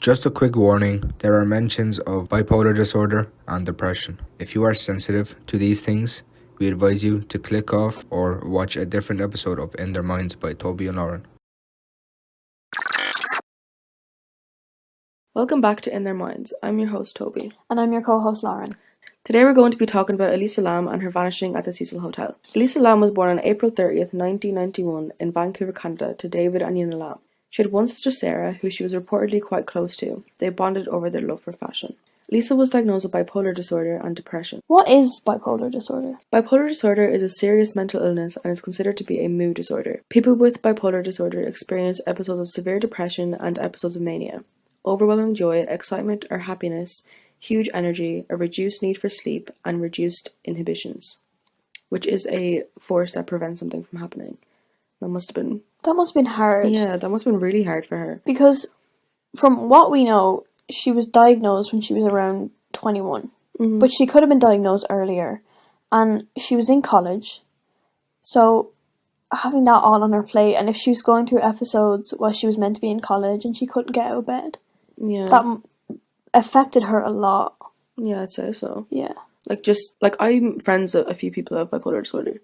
Just a quick warning, there are mentions of bipolar disorder and depression. If you are sensitive to these things, we advise you to click off or watch a different episode of In Their Minds by Toby and Lauren. Welcome back to In Their Minds. I'm your host, Toby. And I'm your co-host, Lauren. Today we're going to be talking about Elisa Lam and her vanishing at the Cecil Hotel. Elisa Lam was born on April 30th, 1991 in Vancouver, Canada to David and Una Lam. She had one sister, Sarah, who she was reportedly quite close to. They bonded over their love for fashion. Lisa was diagnosed with bipolar disorder and depression. What is bipolar disorder? Bipolar disorder is a serious mental illness and is considered to be a mood disorder. People with bipolar disorder experience episodes of severe depression and episodes of mania. Overwhelming joy, excitement or happiness, huge energy, a reduced need for sleep, and reduced inhibitions, which is a force that prevents something from happening. That must have been hard. Yeah, that must have been really hard for her. Because from what we know, she was diagnosed when she was around 21. Mm-hmm. But she could have been diagnosed earlier. And she was in college. So having that all on her plate, and if she was going through episodes while she was meant to be in college and she couldn't get out of bed, that affected her a lot. Yeah, I'd say so. Yeah. I'm friends with a few people who have bipolar disorder.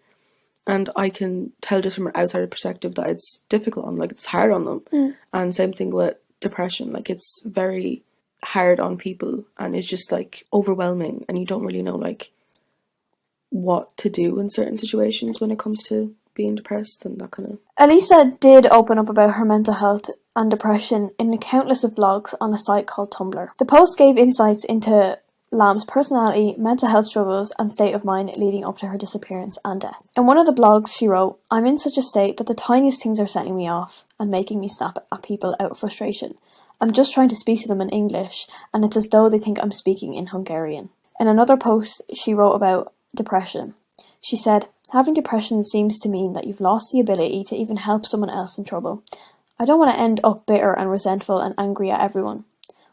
And I can tell just from an outsider perspective that it's difficult on, it's hard on them. Mm. And same thing with depression, it's very hard on people and it's just overwhelming and you don't really know what to do in certain situations when it comes to being depressed and that kind of... Elisa did open up about her mental health and depression in countless of blogs on a site called Tumblr. The post gave insights into Lam's personality, mental health struggles, and state of mind leading up to her disappearance and death. In one of the blogs, she wrote, "I'm in such a state that the tiniest things are setting me off and making me snap at people out of frustration. I'm just trying to speak to them in English, and it's as though they think I'm speaking in Hungarian." In another post, she wrote about depression. She said, "Having depression seems to mean that you've lost the ability to even help someone else in trouble. I don't want to end up bitter and resentful and angry at everyone.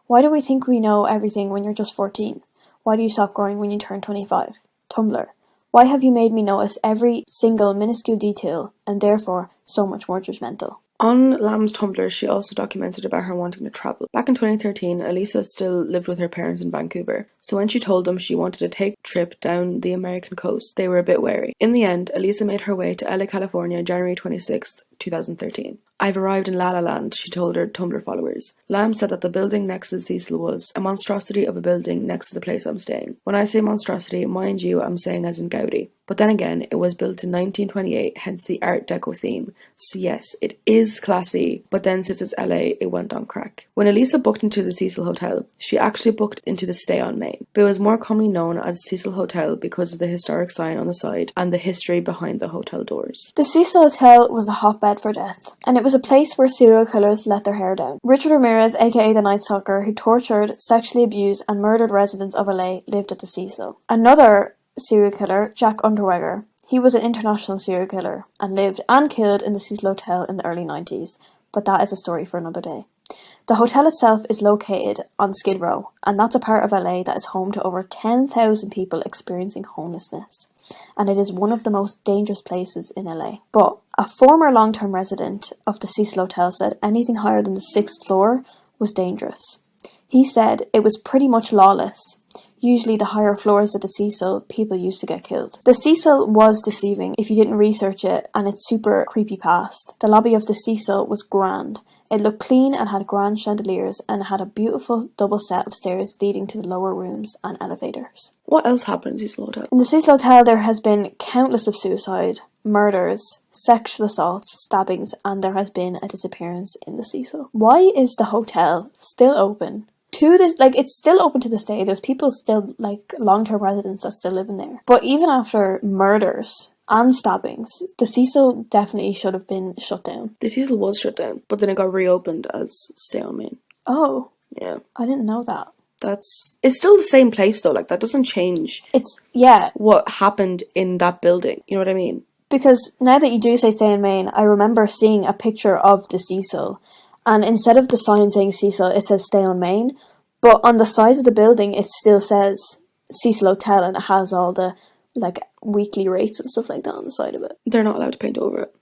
Why do we think we know everything when you're just 14? Why do you stop growing when you turn 25? Tumblr. Why have you made me notice every single minuscule detail and therefore so much more judgmental?" On Lam's Tumblr, she also documented about her wanting to travel. Back in 2013, Elisa still lived with her parents in Vancouver, so when she told them she wanted to take a trip down the American coast, they were a bit wary. In the end, Elisa made her way to LA, California, January 26th, 2013. "I've arrived in La La Land," she told her Tumblr followers. Lam said that the building next to the Cecil was a monstrosity of a building next to the place I'm staying. When I say monstrosity, mind you, I'm saying as in Gaudi. But then again, it was built in 1928, hence the Art Deco theme. So yes, it is classy, but then since it's LA, it went on crack. When Elisa booked into the Cecil Hotel, she actually booked into the Stay on Main, but it was more commonly known as Cecil Hotel because of the historic sign on the side and the history behind the hotel doors. The Cecil Hotel was a hotbed for death, and it was a place where serial killers let their hair down. Richard Ramirez, aka the Night Stalker, who tortured, sexually abused and murdered residents of LA, lived at the Cecil. Another serial killer, Jack Unterweger, he was an international serial killer and lived and killed in the Cecil Hotel in the early 90s, but that is a story for another day. The hotel itself is located on Skid Row, and that's a part of LA that is home to over 10,000 people experiencing homelessness, and it is one of the most dangerous places in LA. But a former long-term resident of the Cecil Hotel said anything higher than the 6th floor was dangerous. He said it was pretty much lawless. Usually the higher floors of the Cecil, people used to get killed. The Cecil was deceiving if you didn't research it, and it's super creepy past. The lobby of the Cecil was grand. It looked clean and had grand chandeliers and had a beautiful double set of stairs leading to the lower rooms and elevators. What else happened in Cecil Hotel? In the Cecil Hotel there has been countless of suicide, murders, sexual assaults, stabbings, and there has been a disappearance in the Cecil. Why is the hotel still open? To this, it's still open to this day. There's people still, long-term residents that still live in there. But even after murders and stabbings, the Cecil definitely should have been shut down. The Cecil was shut down, but then it got reopened as Stay on Main. Oh. Yeah. I didn't know that. It's still the same place though, that doesn't change. What happened in that building, you know what I mean? Because now that you do say Stay on Main, I remember seeing a picture of the Cecil. And instead of the sign saying Cecil, it says Stay on Main. But on the sides of the building, it still says Cecil Hotel, and it has all the, weekly rates and stuff like that on the side of it. They're not allowed to paint over it.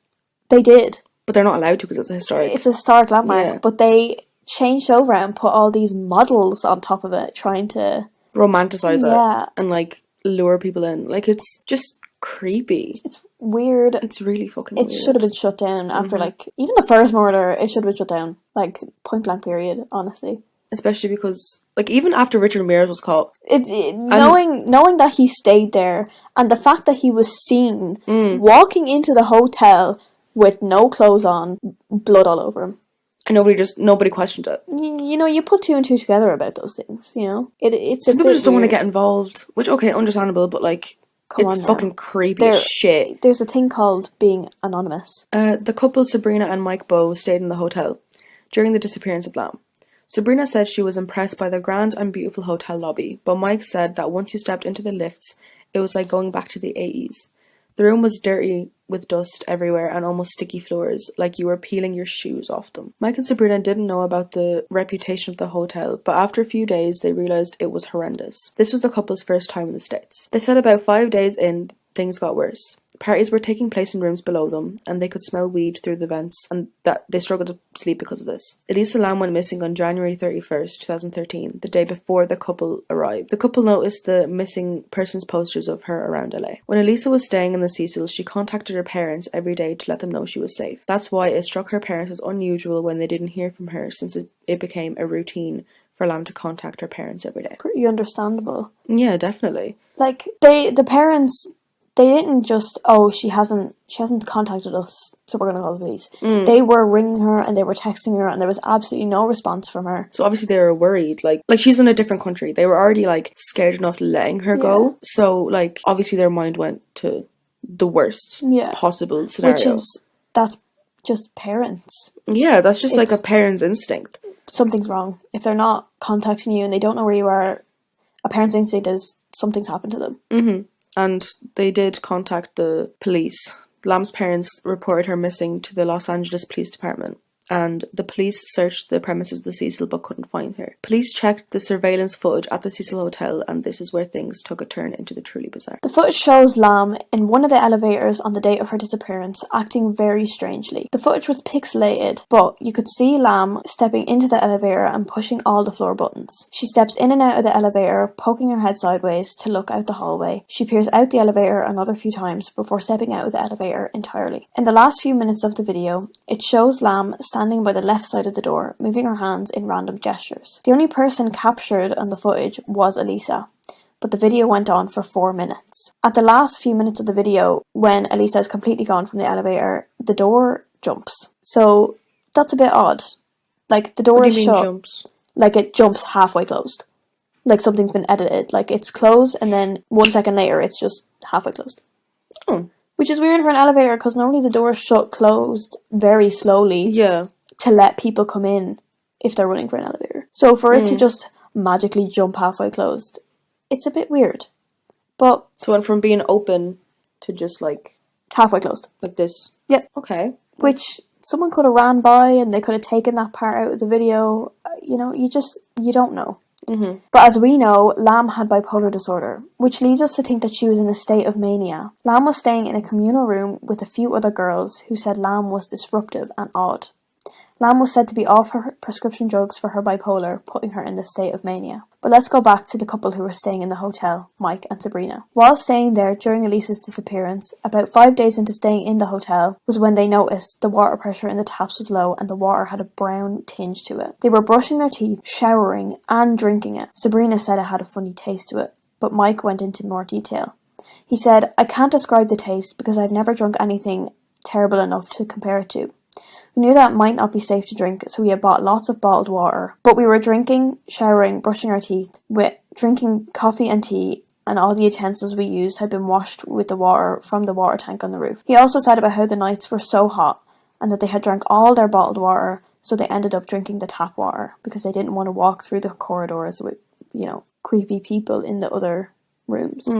They did. But they're not allowed to because it's a historic... It's a historic landmark. Yeah. But they changed over it and put all these models on top of it, trying to romanticize Yeah. it and like lure people in. Like, it's just creepy. It's weird. It's really fucking It weird. should have been shut down after like even the first murder. It should have been shut down, like point blank. Period. Honestly, Especially because, like, even after Richard Ramirez was caught, knowing that he stayed there and the fact that he was seen Mm. walking into the hotel with no clothes on, blood all over him. and nobody questioned it. You know, you put two and two together about those things. You know, it's Some a people bit just don't want to weird. get involved, which, okay, understandable, but like, Come it's on now. fucking creepy as shit. There's a thing called being anonymous. The couple Sabrina and Mike Bowe stayed in the hotel during the disappearance of Lam. Sabrina said she was impressed by the grand and beautiful hotel lobby, but Mike said that once you stepped into the lifts, it was like going back to the 80s. The room was dirty with dust everywhere and almost sticky floors, like you were peeling your shoes off them. Mike and Sabrina didn't know about the reputation of the hotel, but after a few days they realised it was horrendous. This was the couple's first time in the States. They said about 5 days in, things got worse. Parties were taking place in rooms below them, and they could smell weed through the vents, and that they struggled to sleep because of this. Elisa Lam went missing on January 31st, 2013, the day before the couple arrived. The couple noticed the missing persons posters of her around LA. When Elisa was staying in the Cecil, she contacted her parents every day to let them know she was safe. That's why it struck her parents as unusual when they didn't hear from her, since it became a routine for Lam to contact her parents every day. Pretty understandable. Yeah, definitely. Like the parents, they didn't just, oh, she hasn't contacted us, so we're gonna call the police. They were ringing her and they were texting her, and there was absolutely no response from her. So obviously they were worried, like she's in a different country. They were already like scared enough letting her go. So like obviously their mind went to the worst possible scenario. That's just parents. Yeah, that's just like a parent's instinct. Something's wrong. If they're not contacting you and they don't know where you are, a parent's instinct is something's happened to them. And they did contact the police. Lam's parents reported her missing to the Los Angeles Police Department, and the police searched the premises of the Cecil but couldn't find her. Police checked the surveillance footage at the Cecil Hotel, and this is where things took a turn into the truly bizarre. The footage shows Lam in one of the elevators on the date of her disappearance, acting very strangely. The footage was pixelated, but you could see Lam stepping into the elevator and pushing all the floor buttons. She steps in and out of the elevator, poking her head sideways to look out the hallway. She peers out the elevator another few times before stepping out of the elevator entirely. In the last few minutes of the video, it shows Lam standing by the left side of the door, moving her hands in random gestures. The only person captured on the footage was Elisa, but the video went on for 4 minutes. At the last few minutes of the video, when Elisa is completely gone from the elevator, the door jumps. So that's a bit odd. Like the door is shut. Jumps? Like it jumps halfway closed. Like something's been edited. Like it's closed and then 1 second later it's just halfway closed. Oh. Which is weird for an elevator because normally the door is shut closed very slowly to let people come in if they're running for an elevator. So for it to just magically jump halfway closed, it's a bit weird. But so it went from being open to just like halfway closed. Like this. Yep. Okay. Which someone could have ran by and they could have taken that part out of the video. You know, you don't know. But as we know, Lam had bipolar disorder, which leads us to think that she was in a state of mania. Lam was staying in a communal room with a few other girls who said Lam was disruptive and odd. Lam was said to be off her prescription drugs for her bipolar, putting her in this state of mania. But let's go back to the couple who were staying in the hotel, Mike and Sabrina. While staying there during Elisa's disappearance, about 5 days into staying in the hotel, was when they noticed the water pressure in the taps was low and the water had a brown tinge to it. They were brushing their teeth, showering, and drinking it. Sabrina said it had a funny taste to it, but Mike went into more detail. He said, "I can't describe the taste because I've never drunk anything terrible enough to compare it to. We knew that it might not be safe to drink, so we had bought lots of bottled water. But we were drinking, showering, brushing our teeth, drinking coffee and tea, and all the utensils we used had been washed with the water from the water tank on the roof." He also said about how the nights were so hot, and that they had drank all their bottled water, so they ended up drinking the tap water, because they didn't want to walk through the corridors with, creepy people in the other rooms.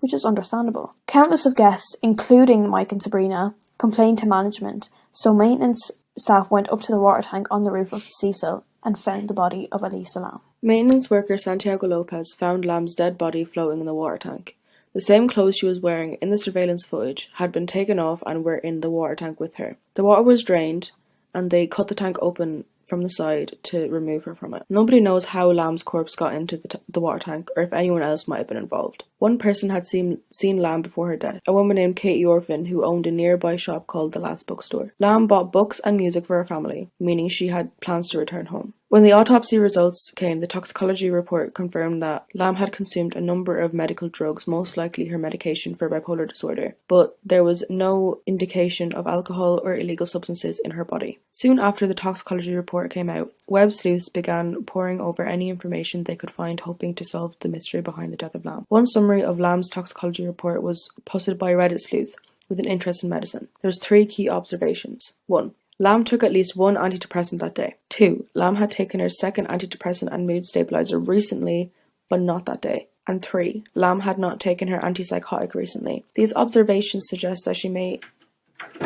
Which is understandable. Countless of guests, including Mike and Sabrina, complained to management, so maintenance staff went up to the water tank on the roof of the Cecil and found the body of Elisa Lam. Maintenance worker Santiago Lopez found Lam's dead body floating in the water tank. The same clothes she was wearing in the surveillance footage had been taken off and were in the water tank with her. The water was drained, and they cut the tank open from the side to remove her from it. Nobody knows how Lam's corpse got into the water tank, or if anyone else might have been involved. One person had seen Lam before her death, a woman named Katie Orphan who owned a nearby shop called the Last Bookstore. Lam bought books and music for her family, meaning she had plans to return home. When the autopsy results came, the toxicology report confirmed that Lam had consumed a number of medical drugs, most likely her medication for bipolar disorder, but there was no indication of alcohol or illegal substances in her body. Soon after the toxicology report came out, web sleuths began poring over any information they could find, hoping to solve the mystery behind the death of Lam. One summary of Lam's toxicology report was posted by a Reddit sleuth with an interest in medicine. There's 3 key observations. 1. Lam took at least 1 antidepressant that day. 2. Lam had taken her second antidepressant and mood stabilizer recently, but not that day. And 3. Lam had not taken her antipsychotic recently. These observations suggest that she may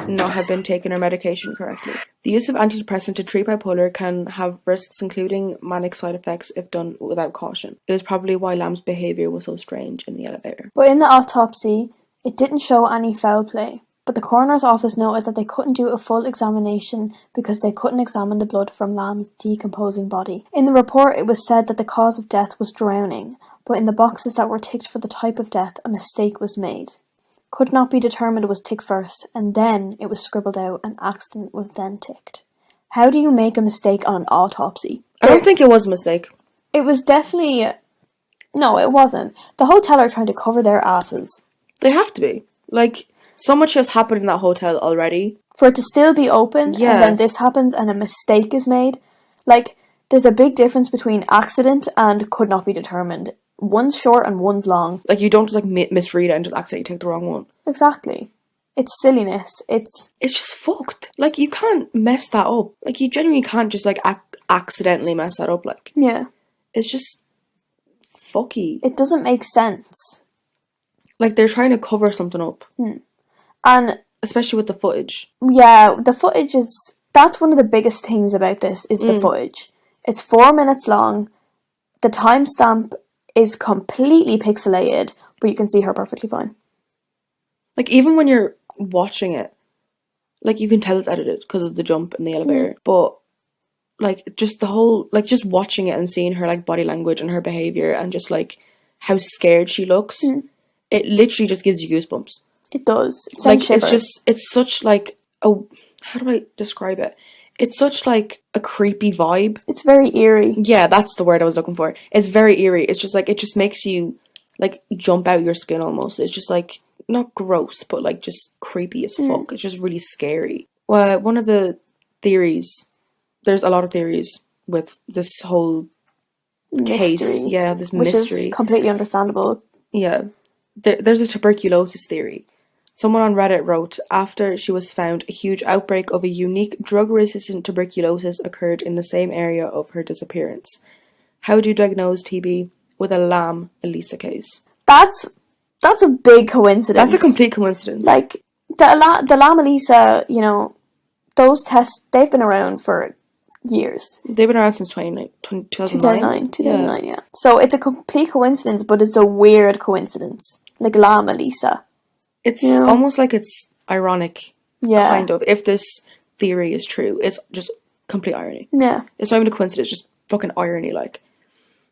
not have been taking her medication correctly. The use of antidepressant to treat bipolar can have risks, including manic side effects if done without caution. It was probably why Lam's behaviour was so strange in the elevator. But in the autopsy, it didn't show any foul play. But the coroner's office noted that they couldn't do a full examination because they couldn't examine the blood from Lam's decomposing body. In the report, it was said that the cause of death was drowning, but in the boxes that were ticked for the type of death, a mistake was made. Could not be determined was ticked first, and then it was scribbled out, and accident was then ticked. How do you make a mistake on an autopsy? I don't think it was a mistake. It was definitely... No, it wasn't. The hotel are trying to cover their asses. They have to be. Like, so much has happened in that hotel already. For it to still be open, Yeah. and then this happens and a mistake is made. Like, there's a big difference between accident and could not be determined. One's short and one's long. Like, you don't just, like, misread it and just accidentally take the wrong one. Exactly. It's silliness. It's just fucked. Like, you can't mess that up. Like, you genuinely can't just, like, accidentally mess that up, like. Yeah. It's just fucky. It doesn't make sense. Like, they're trying to cover something up. And Especially with the footage. yeah, the footage is... That's one of the biggest things about this, is the footage. It's 4 minutes long. The timestamp is completely pixelated, but you can see her perfectly fine. Like, even when you're watching it, like, you can tell it's edited because of the jump in the elevator. But, like, just the whole... Like, just watching it and seeing her, like, body language and her behaviour and just, like, how scared she looks, it literally just gives you goosebumps. It does. It Like, sends shivers. it's such, like, a... How do I describe it? It's such, like, a creepy vibe. It's very eerie. Yeah, that's the word I was looking for. It's very eerie. It's just, like, it just makes you, like, jump out your skin almost. It's just, like, not gross, but, like, just creepy as fuck. It's just really scary. Well, one of the theories... There's a lot of theories with this whole case. Mystery. Yeah, this Which mystery. is completely understandable. Yeah. There's a tuberculosis theory. Someone on Reddit wrote, after she was found, a huge outbreak of a unique drug-resistant tuberculosis occurred in the same area of her disappearance. How do you diagnose TB? With a Lam Elisa case. That's a big coincidence. That's a complete coincidence. Like, the Lam Elisa, you know, those tests, they've been around for years. They've been around since 2009. 2009, yeah. So it's a complete coincidence, but it's a weird coincidence. Like Lam Elisa. It's You know? almost like it's ironic, Yeah. kind of, if this theory is true. It's just complete irony. Yeah. It's not even a coincidence, just fucking irony, like.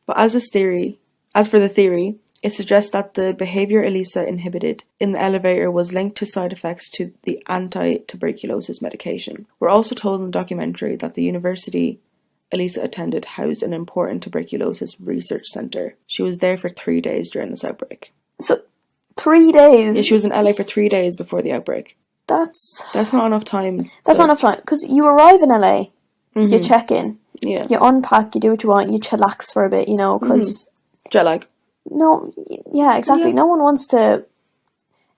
But as for the theory, it suggests that the behaviour Elisa inhibited in the elevator was linked to side effects to the anti-tuberculosis medication. We're also told in the documentary that the university Elisa attended housed an important tuberculosis research centre. She was there for 3 days during this outbreak. So, 3 days? Yeah, she was in LA for 3 days before the outbreak. That's not enough time. not enough time. Because you arrive in LA, you check in, Yeah. you unpack, you do what you want, you chillax for a bit, you know, because... Jet lag. No, yeah, exactly. Yeah. No one wants to...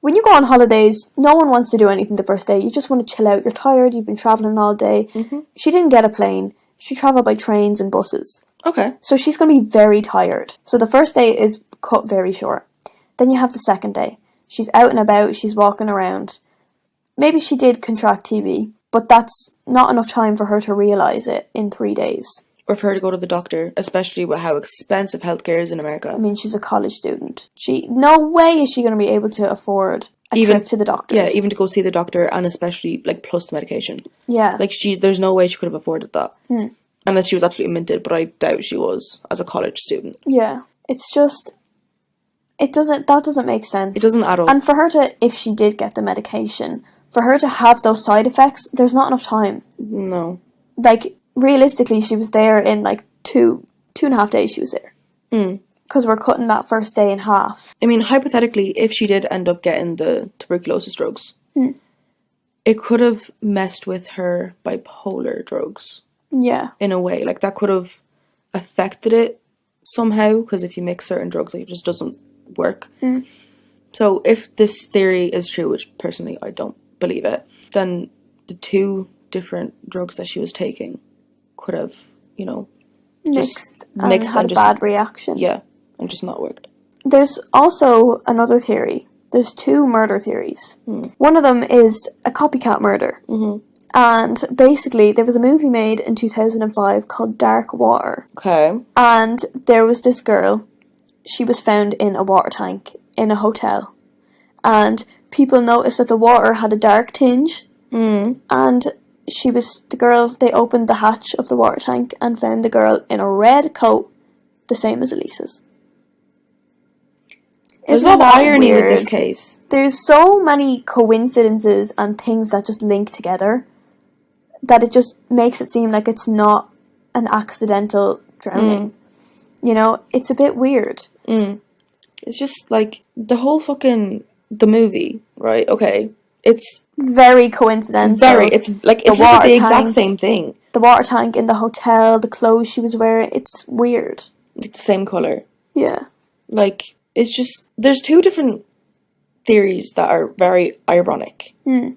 When you go on holidays, no one wants to do anything the first day. You just want to chill out. You're tired, you've been travelling all day. She didn't get a plane. She travelled by trains and buses. Okay. So she's going to be very tired. So the first day is cut very short. Then you have the second day. She's out and about, she's walking around. Maybe she did contract TB, but that's not enough time for her to realise it in 3 days. Or for her to go to the doctor, especially with how expensive healthcare is in America. I mean, she's a college student. No way is she going to be able to afford a trip to the doctors. Yeah, even to go see the doctor, and especially like plus the medication. Yeah. Like there's no way she could have afforded that. Unless she was absolutely minted, but I doubt she was as a college student. Yeah. It's just, that doesn't make sense. It doesn't at all. And for her to, if she did get the medication, for her to have those side effects, there's not enough time. No. Like, realistically, she was there in like 2.5 days she was there. Because we're cutting that first day in half. I mean, hypothetically, if she did end up getting the tuberculosis drugs, it could have messed with her bipolar drugs. Yeah. In a way. Like, that could have affected it somehow, because if you mix certain drugs, like, it just doesn't work. So, if this theory is true, which personally I don't believe it, then the 2 different drugs that she was taking could have, you know, Mixed and had a bad reaction. Yeah, and just not worked. There's also another theory. There's 2 murder theories. One of them is a copycat murder. And basically, there was a movie made in 2005 called Dark Water. Okay. And there was this girl. She was found in a water tank in a hotel. And people noticed that the water had a dark tinge. And they opened the hatch of the water tank and found the girl in a red coat, the same as Elisa's. There's a lot of irony with this case. There's so many coincidences and things that just link together that it just makes it seem like it's not an accidental drowning. You know, it's a bit weird. It's just like the whole the movie, right? Okay, it's very coincidental. It's like it's just the exact same thing. The water tank in the hotel, the clothes she was wearing, it's weird. Like the same colour. Yeah. Like, it's just, there's 2 different theories that are very ironic. And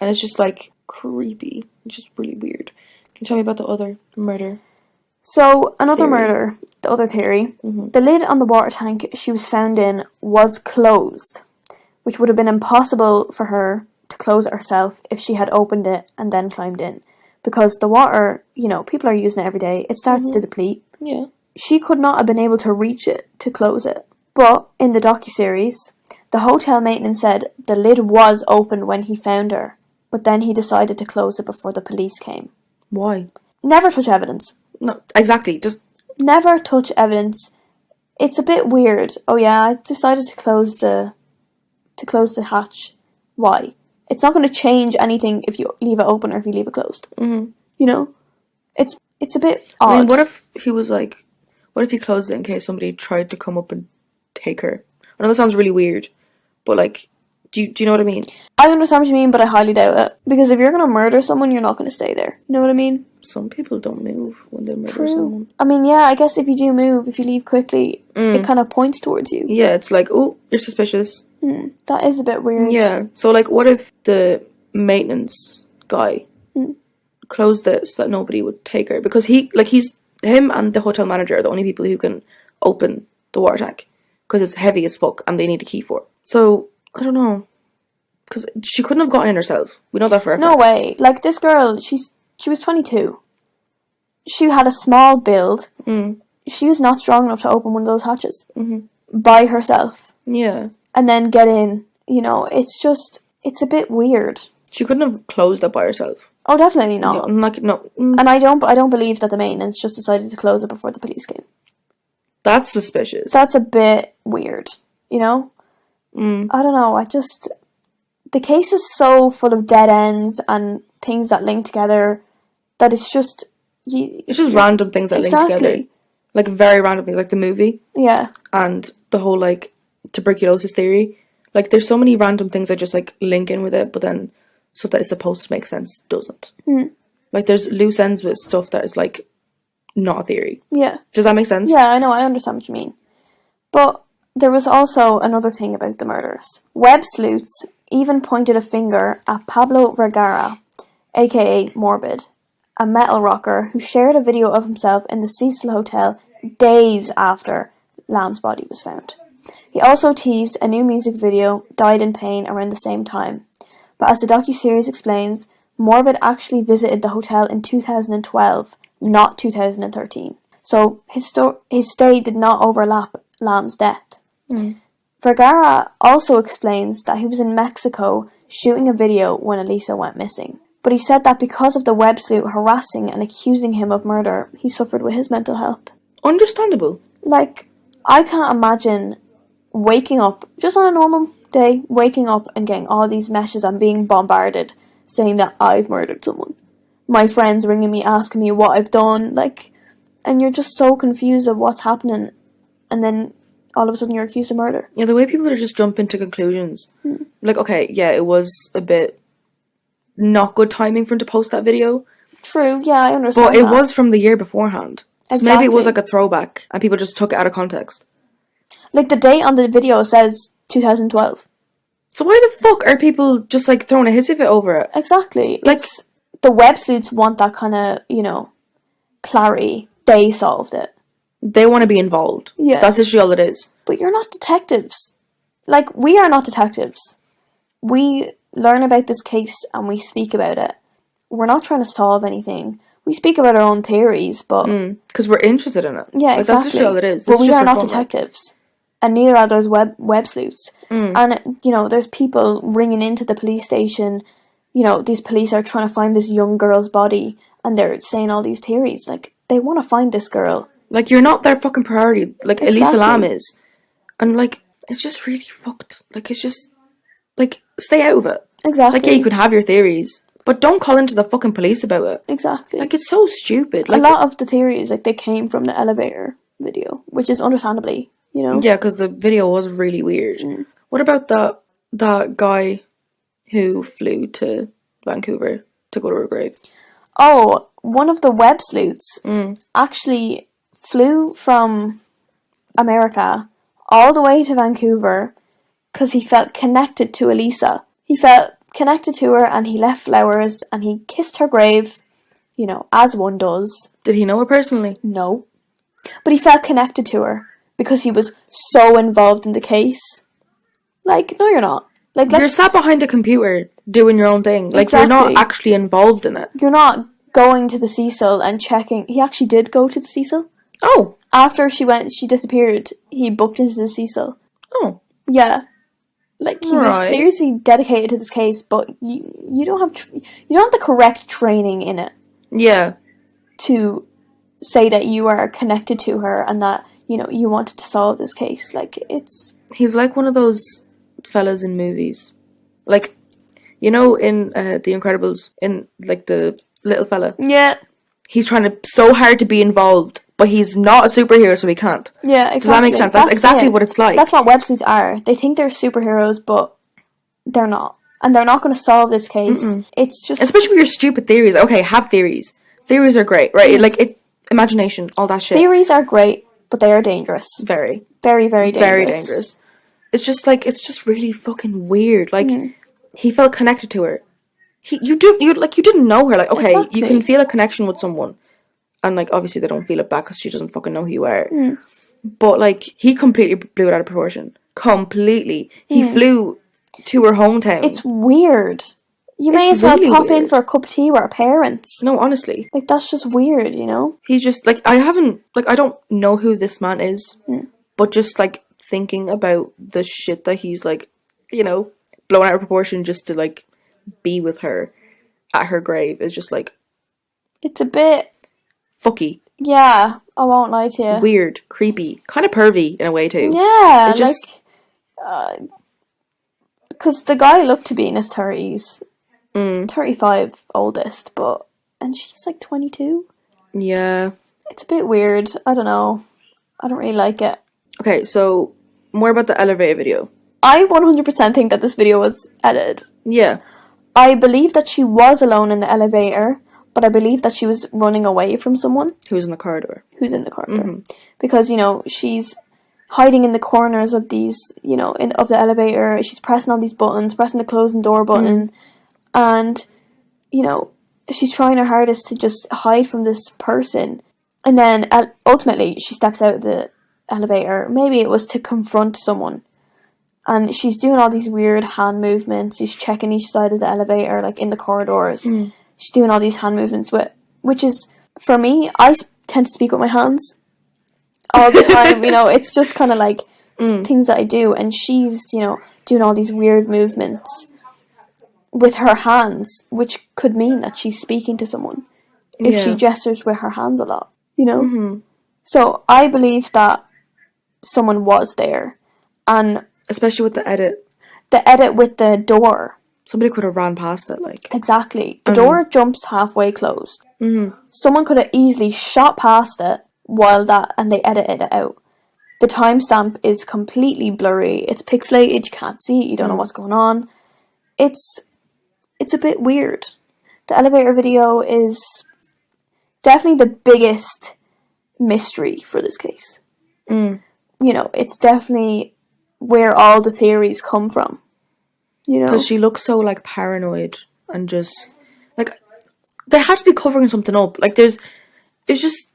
it's just like creepy. It's just really weird. Can you tell me about the other murder? So, another murder, the other theory, the lid on the water tank she was found in was closed, which would have been impossible for her to close it herself if she had opened it and then climbed in. Because the water, you know, people are using it every day, it starts to deplete. Yeah. She could not have been able to reach it to close it. But in the docuseries, the hotel maintenance said the lid was open when he found her, but then he decided to close it before the police came. Why? Never touch evidence. No, exactly. Just never touch evidence. It's a bit weird. Oh yeah, I decided to close the hatch. Why? It's not going to change anything if you leave it open or if you leave it closed. You know, it's a bit odd. I mean, what if he was like, what if he closed it in case somebody tried to come up and take her? I know that sounds really weird, but like, do you know what I mean? I understand what you mean, but I highly doubt it. Because if you're going to murder someone, you're not going to stay there. You know what I mean? Some people don't move when they murder someone. I mean, yeah, I guess if you do move, if you leave quickly, it kind of points towards you. Yeah, it's like, oh, you're suspicious. That is a bit weird. Yeah, so like, what if the maintenance guy closed it so that nobody would take her? Because him and the hotel manager are the only people who can open the water tank. Because it's heavy as fuck and they need a key for it. So, I don't know. Because she couldn't have gotten in herself. We know that for a fact. No way. Like, this girl, she was 22. She had a small build. She was not strong enough to open one of those hatches. By herself. Yeah. And then get in. You know, it's a bit weird. She couldn't have closed it by herself. Oh, definitely not. Yeah, like, no. And I don't believe that the maintenance just decided to close it before the police came. That's suspicious. That's a bit weird, you know? I don't know, the case is so full of dead ends and things that link together that it's just... It's just random things that link together. Like, very random things, like the movie. Yeah. And the whole, like, tuberculosis theory. Like, there's so many random things that just, like, link in with it, but then stuff that is supposed to make sense doesn't. Like, there's loose ends with stuff that is, like, not a theory. Yeah. Does that make sense? Yeah, I know, I understand what you mean. But there was also another thing about the murders. Web sleuths even pointed a finger at Pablo Vergara, aka Morbid, a metal rocker who shared a video of himself in the Cecil Hotel days after Lam's body was found. He also teased a new music video, Died in Pain, around the same time. But as the docuseries explains, Morbid actually visited the hotel in 2012, not 2013. So his stay did not overlap Lam's death. Vergara also explains that he was in Mexico shooting a video when Elisa went missing. But he said that because of the web sleuth harassing and accusing him of murder, he suffered with his mental health. Understandable. Like, I can't imagine waking up, just on a normal day, waking up and getting all these messages and being bombarded saying that I've murdered someone. My friends ringing me, asking me what I've done, like, and you're just so confused of what's happening, and then all of a sudden you're accused of murder. Yeah, the way people are just jumping to conclusions. Like, okay, yeah, it was a bit not good timing for him to post that video. True, yeah, I understand But it that. was from the year beforehand. So maybe it was like a throwback and people just took it out of context. Like, the date on the video says 2012. So why the fuck are people just like throwing a hissy fit over it? Exactly. Like, It's, the web sleuths want that kind of, you know, clarity. They solved it. they want to be involved. Yeah. That's literally all it is. But you're not detectives. Like, we are not detectives. We learn about this case and we speak about it. We're not trying to solve anything. We speak about our own theories, but... Because we're interested in it. Yeah, like, exactly. That's literally all it is. But we are not detectives. And neither are those web sleuths. And, you know, there's people ringing into the police station. You know, these police are trying to find this young girl's body. And they're saying all these theories. Like, they want to find this girl. Like, you're not their fucking priority. Like, Exactly. Elisa Lam is. And, like, it's just really fucked. Like, it's just... Like, stay out of it. Exactly. Like, yeah, you could have your theories. But don't call into the fucking police about it. Exactly. Like, it's so stupid. Like, a lot of the theories, like, they came from the elevator video. Which is understandably, you know? Yeah, because the video was really weird. What about that guy who flew to Vancouver to go to her grave? Oh, one of the web sleuths actually flew from America all the way to Vancouver because he felt connected to Elisa. He felt connected to her and he left flowers and he kissed her grave, you know, as one does. Did he know her personally? No. But he felt connected to her because he was so involved in the case. Like, no, you're not. Like, You're sat behind a computer doing your own thing. Like, Exactly. you're not actually involved in it. You're not going to the Cecil and checking. He actually did go to the Cecil. Oh. After she disappeared, he booked into the Cecil. Oh. Yeah. Like, he was seriously dedicated to this case, but you don't have you don't have the correct training in it. Yeah. To say that you are connected to her and that, you know, you wanted to solve this case. Like, it's... He's like one of those fellas in movies. Like, you know, in The Incredibles, in, like, the little fella. Yeah. He's trying so hard to be involved, but he's not a superhero, so he can't. Yeah, exactly. Does that make sense? That's exactly what it's like. That's what web sleuths are. They think they're superheroes, but they're not. And they're not going to solve this case. It's just... Especially with your stupid theories. Okay, have theories. Theories are great, right? Like, imagination, all that shit. Theories are great, but they are dangerous. Very. Very, very dangerous. Very dangerous. It's just, like, it's just really fucking weird. Like, he felt connected to her. You didn't know her. Like, okay, Exactly. you can feel a connection with someone. And, like, obviously they don't feel it back because she doesn't fucking know who you are. But, like, he completely blew it out of proportion. Completely. He flew to her hometown. It's weird. You may as well really pop in weird. for a cup of tea with our parents. No, honestly. Like, that's just weird, you know? He just, like, I don't know who this man is. But just, like, thinking about the shit that he's, like, you know, blown out of proportion just to, like, be with her at her grave is just, like... It's a bit... fucky. Yeah, I won't lie to you. Weird, creepy, kind of pervy in a way too. Yeah, it just... because the guy looked to be in his 30s. 35 oldest, but... And she's like 22? Yeah. It's a bit weird. I don't know. I don't really like it. Okay, so, more about the elevator video. I 100% think that this video was edited. Yeah. I believe that she was alone in the elevator, but I believe that she was running away from someone. Who's in the corridor. Who's in the corridor. Because, you know, she's hiding in the corners of these, you know, of the elevator. She's pressing all these buttons, pressing the closing door button. And, you know, she's trying her hardest to just hide from this person. And then, ultimately, she steps out of the elevator. Maybe it was to confront someone. And she's doing all these weird hand movements. She's checking each side of the elevator, like, in the corridors. She's doing all these hand movements, which is, for me, I tend to speak with my hands all the time. You know, it's just kind of like, things that I do, and she's, you know, doing all these weird movements with her hands, which could mean that she's speaking to someone if she gestures with her hands a lot, you know? So I believe that someone was there, and Especially with the edit. the edit with the door. Somebody could have ran past it, like. Exactly. The door jumps halfway closed. Someone could have easily shot past it and they edited it out. The timestamp is completely blurry. It's pixelated. You can't see it. You don't know what's going on. It's a bit weird. The elevator video is definitely the biggest mystery for this case. You know, it's definitely where all the theories come from. You know, Because she looks so, like, paranoid and just, like, they have to be covering something up. Like, it's just,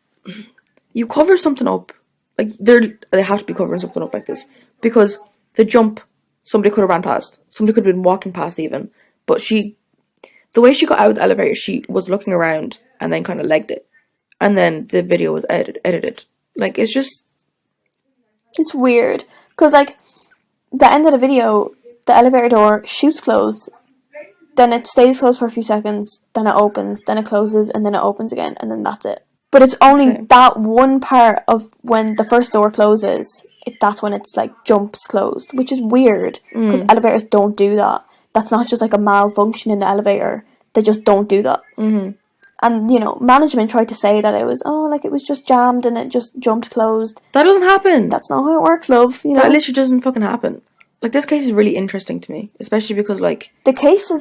you cover something up, like, they have to be covering something up like this. Because the jump, somebody could have ran past. Somebody could have been walking past even. But the way she got out of the elevator, she was looking around and then kind of legged it. And then the video was edited. Like, it's just... it's weird. Because, like, the end of the video, the elevator door shoots closed, then it stays closed for a few seconds, then it opens, then it closes, and then it opens again, and then that's it. But it's only that one part of when the first door closes, that's when it's, like, jumps closed, which is weird, because elevators don't do that. That's not just, like, a malfunction in the elevator. They just don't do that. And, you know, management tried to say that it was just jammed and it just jumped closed. That doesn't happen. That's not how it works, love, you know? That literally doesn't fucking happen. Like, this case is really interesting to me. Especially because, like... The case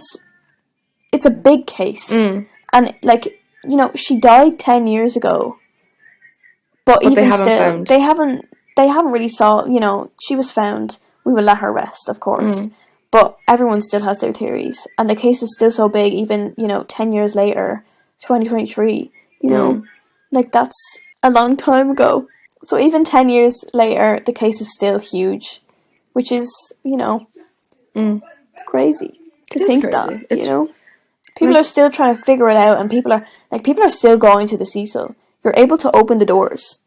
it's a big case. And, like, you know, she died 10 years ago. But even they haven't still, found. they haven't really saw, you know, she was found. We will let her rest, of course. But everyone still has their theories. And the case is still so big, even, you know, 10 years later, 2023, you know? Like, that's a long time ago. So even 10 years later, the case is still huge. Which is, you know, it's crazy to think crazy. that, you know? People are still trying to figure it out, and people are still going to the Cecil. You're able to open the doors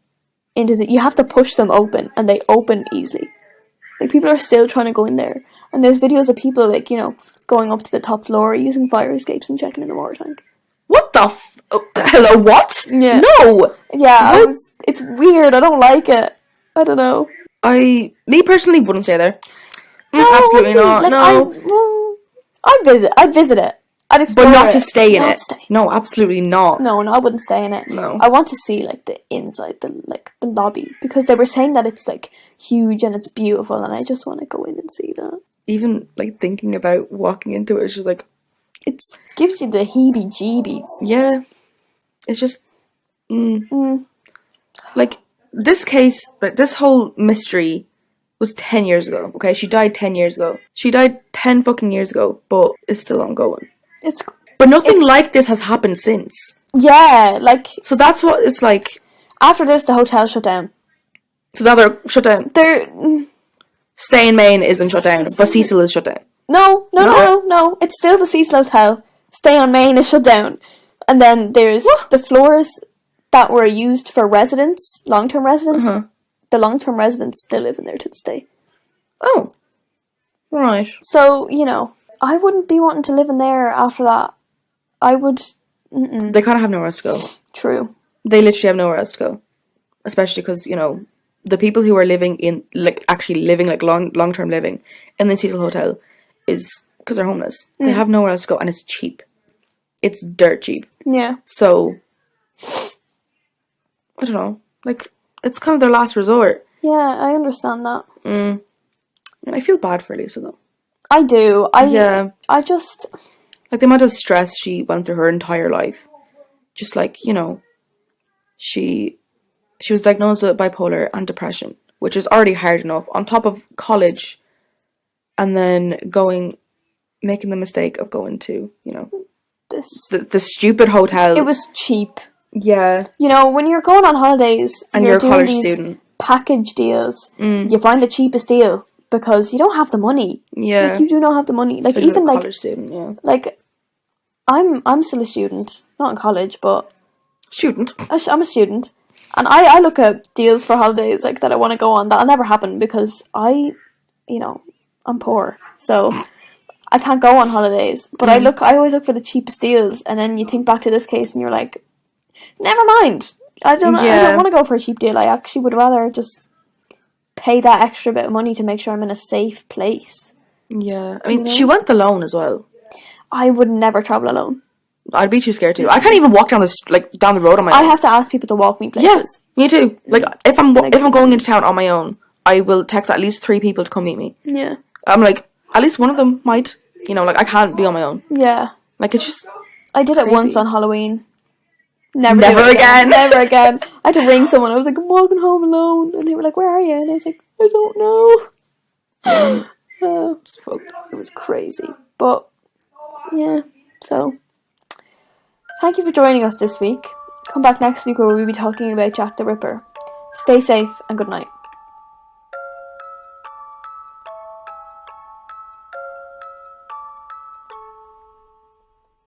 you have to push them open, and they open easily. Like, people are still trying to go in there. And there's videos of people, like, you know, going up to the top floor, using fire escapes and checking in the water tank. What the hello, what? Yeah. No! Yeah, it's weird, I don't like it. I don't know. Me personally wouldn't stay there. No, Absolutely not. like, No. I'd visit it. I'd explore But not it. to stay in Not it. stay. No, absolutely not. No, I wouldn't stay in it. No. I want to see, like, the inside, the lobby, because they were saying that it's, like, huge and it's beautiful, and I just want to go in and see that. Even, like, thinking about walking into it, it's just like... It gives you the heebie-jeebies. Yeah. It's just... Like, this case, like, this whole mystery was 10 years ago, okay? She died 10 years ago. She died 10 fucking years ago, but it's still ongoing. But nothing like this has happened since. Yeah, like... So that's what it's like... After this, the hotel shut down. So now they're shut down. Stay in Maine isn't shut down, but Cecil is shut down. No. It's still the Cecil Hotel. Stay on Main is shut down. And then there's the floors that were used for residents, long-term residents. The long-term residents still live in there to this day. Oh. Right. So, you know, I wouldn't be wanting to live in there after that. I would... They kind of have nowhere else to go. True. They literally have nowhere else to go. Especially because, you know, the people who are living in, like, actually living, like, long-term living in the Cecil Hotel is because they're homeless. They have nowhere else to go, and it's cheap. It's dirt cheap. Yeah. So, I don't know. Like, it's kind of their last resort. Yeah, I understand that. And I feel bad for Elisa, though. I do. I just... Like, the amount of stress she went through her entire life. Just, like, you know, she was diagnosed with bipolar and depression, which is already hard enough, on top of college, and then making the mistake of going to, you know, the stupid hotel. It was cheap. Yeah. You know, when you're going on holidays, And you're a doing college these student. package deals, you find the cheapest deal because you don't have the money. Yeah. Like, you do not have the money. Like, Especially even, a like... college student, yeah. Like, I'm still a student. Not in college, but... Student. I'm a student. And I look at deals for holidays like that I want to go on. That'll never happen because I'm poor, so I can't go on holidays. But I always look for the cheapest deals, and then you think back to this case, and you're like, never mind. I don't want to go for a cheap deal. I actually would rather just pay that extra bit of money to make sure I'm in a safe place. Yeah, I mean, she went alone as well. I would never travel alone. I'd be too scared to. I can't even walk down down the road on my own. I have to ask people to walk me places. Yeah, me too. Like if I'm going into town on my own, I will text at least 3 people to come meet me. Yeah. I'm like, at least one of them might. Like I can't be on my own. Yeah. Like it's just. I did it once on Halloween. Never again. Never again. I had to ring someone. I was like, I'm walking home alone, and they were like, "Where are you?" And I was like, "I don't know." It's fucked. It was crazy, but yeah. So, thank you for joining us this week. Come back next week where we'll be talking about Jack the Ripper. Stay safe and good night.